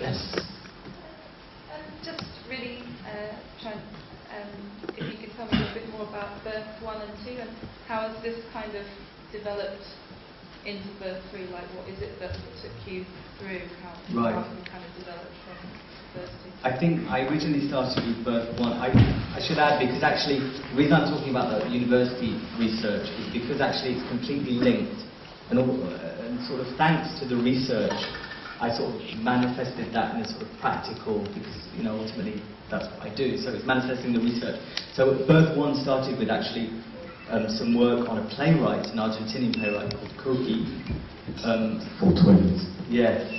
Yes. Just really trying, if you could tell me a little bit more about Birth 1 and 2, and how has this kind of developed into Birth 3? Like, what is it that took you through? How it kind of developed from Birth 2? I think I originally started with Birth 1. I should add, because actually, the reason I'm talking about the university research is because actually it's completely linked. And sort of thanks to the research, I sort of manifested that in a sort of practical, because, you know, ultimately that's what I do, so it's manifesting the research. So Birth 1 started with actually some work on a playwright, an Argentinian playwright called Koki. For twins. Yes.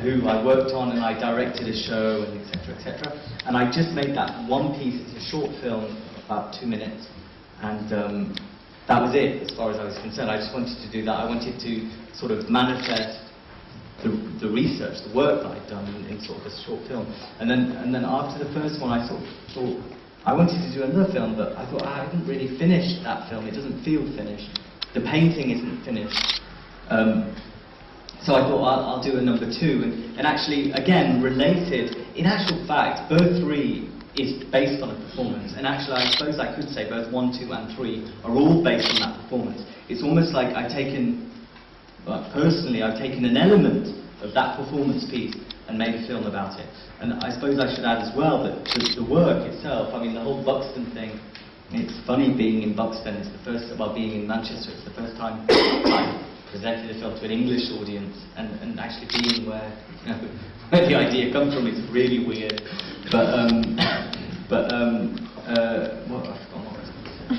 Who I worked on, and I directed a show, and etc., etc. And I just made that one piece. It's a short film, about 2 minutes, and that was it as far as I was concerned. I just wanted to do that. I wanted to sort of manifest the research, the work that I'd done in sort of a short film. And then after the first one, I sort of thought I wanted to do another film, but I thought I haven't really finished that film. It doesn't feel finished. The painting isn't finished. So I thought I'll do a number 2, and actually, again, related. In actual fact, Birth 3 is based on a performance, and actually, I suppose I could say Birth 1, 2, and 3 are all based on that performance. It's almost like personally, I've taken an element of that performance piece and made a film about it. And I suppose I should add as well that the work itself, I mean, the whole Buxton thing, it's funny being in Buxton. It's the first, well, being in Manchester, it's the first time I presented a film to an English audience, and actually being where, you know, where the idea comes from is really weird. But what, I've forgotten what I was going to say.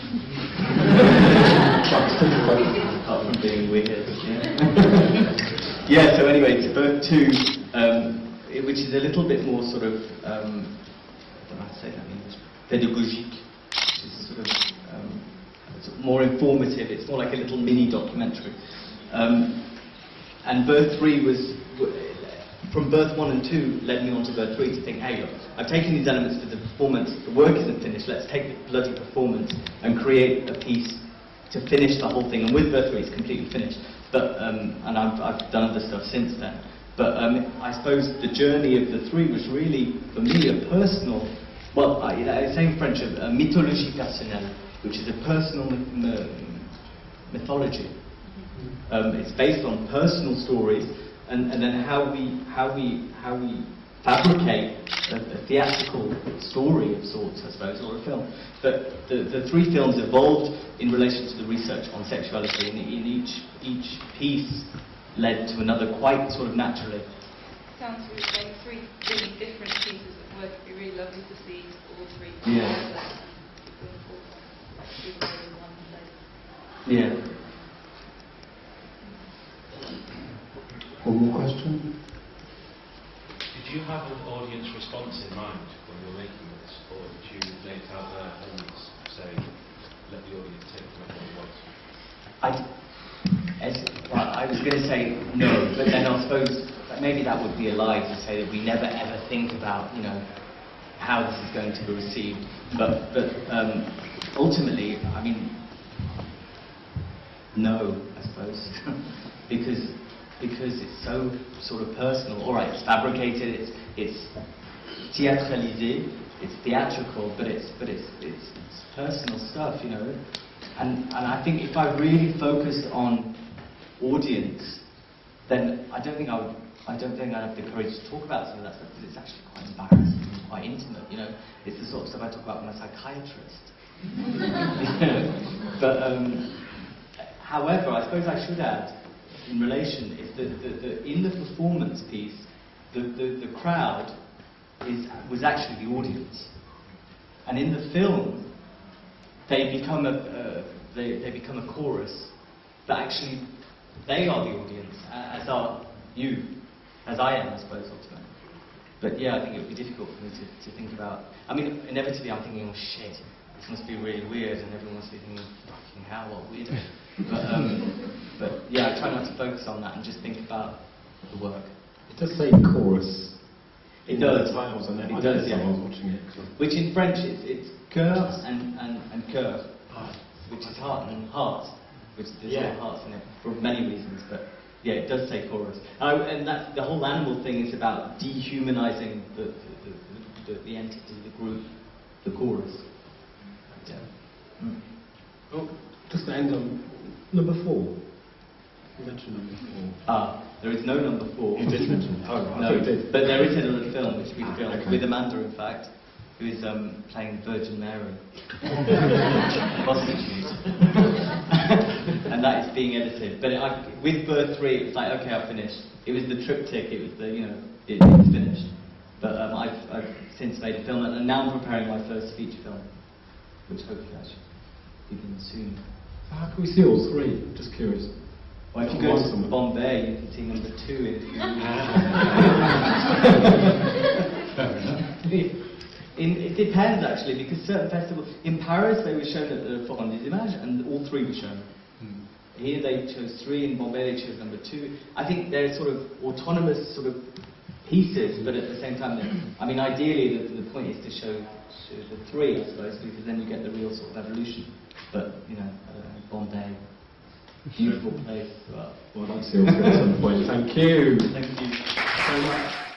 Apart from being weird, yeah. Yeah, so anyway, it's Birth 2, which is a little bit more sort of, I don't know how to say that in English, pédagogique, which is sort of more informative. It's more like a little mini documentary. And Birth 3 was, from Birth 1 and 2 led me on to Birth 3 to think, hey look, I've taken these elements for the performance, the work isn't finished, let's take the bloody performance and create a piece to finish the whole thing. And with Birth 3 it's completely finished. But, and I've done other stuff since then. But I suppose the journey of the 3 was really, for me, a personal, well, I say in French, a mythologie personnelle, which is a personal mythology. It's based on personal stories, and then how we fabricate a theatrical story of sorts, I suppose, or a film. But the 3 films evolved in relation to the research on sexuality, and in each piece led to another quite sort of naturally. Sounds really like 3 really different pieces of work. It'd be really lovely to see all 3 Yeah. Yeah. One more question? Did you have an audience response in mind when you were making this, or did you lay it out there and say, let the audience take what they want? I was going to say no, but then I suppose maybe that would be a lie to say that we never ever think about, you know, how this is going to be received. But ultimately, I mean, no, I suppose, because it's so sort of personal. All right, it's fabricated, it's theatralisé, it's theatrical, but it's personal stuff, you know. And I think if I really focused on audience, then I don't think I'd have the courage to talk about some of that stuff, because it's actually quite embarrassing and quite intimate, you know. It's the sort of stuff I talk about with my psychiatrist. But however, I suppose I should add, in relation, is that in the performance piece, the crowd was actually the audience, and in the film, they become a chorus, but actually they are the audience, as are you, as I am, I suppose, ultimately. But yeah, I think it would be difficult for me to think about. I mean, inevitably I'm thinking, oh shit, this must be really weird, and everyone must be thinking, fucking hell, what weird. But yeah, I try not to focus on that and just think about the work. It does say chorus. It does. Titles, and It does, yeah. I was watching it. Which in French it's cœur and cœur, which is heart and heart, which there's all hearts in it for many reasons. But Yeah, it does say chorus. And that's, the whole animal thing is about dehumanizing the entity, the group, the chorus. Yeah. Mm. Oh, just to end on number 4. You mentioned number 4. There is no number 4. You did mention it. Oh, I No, thought you did. but there is another film which we filmed Okay. with Amanda, in fact, who is playing Virgin Mary. Prostitute. And that is being edited. But with Birth 3, it was like, okay, I've finished. It was the triptych, it was the, it's finished. But I've since made a film, and now I'm preparing my first feature film, which hopefully I should begin soon. So how can we see all 3? Just curious. Well, if you go to Bombay, you can see number 2 in a few weeks. It depends, actually, because certain festivals... In Paris, they were shown at the Forum des Images, and all 3 were shown. Here they chose 3, in Bombay they chose number 2. I think they're sort of autonomous sort of pieces, but at the same time, I mean, ideally, the point is to show the 3, I suppose, because then you get the real sort of evolution. But, Bombay, beautiful place. Well, I'd like to see all 3 at some point. Thank you. Thank you so much.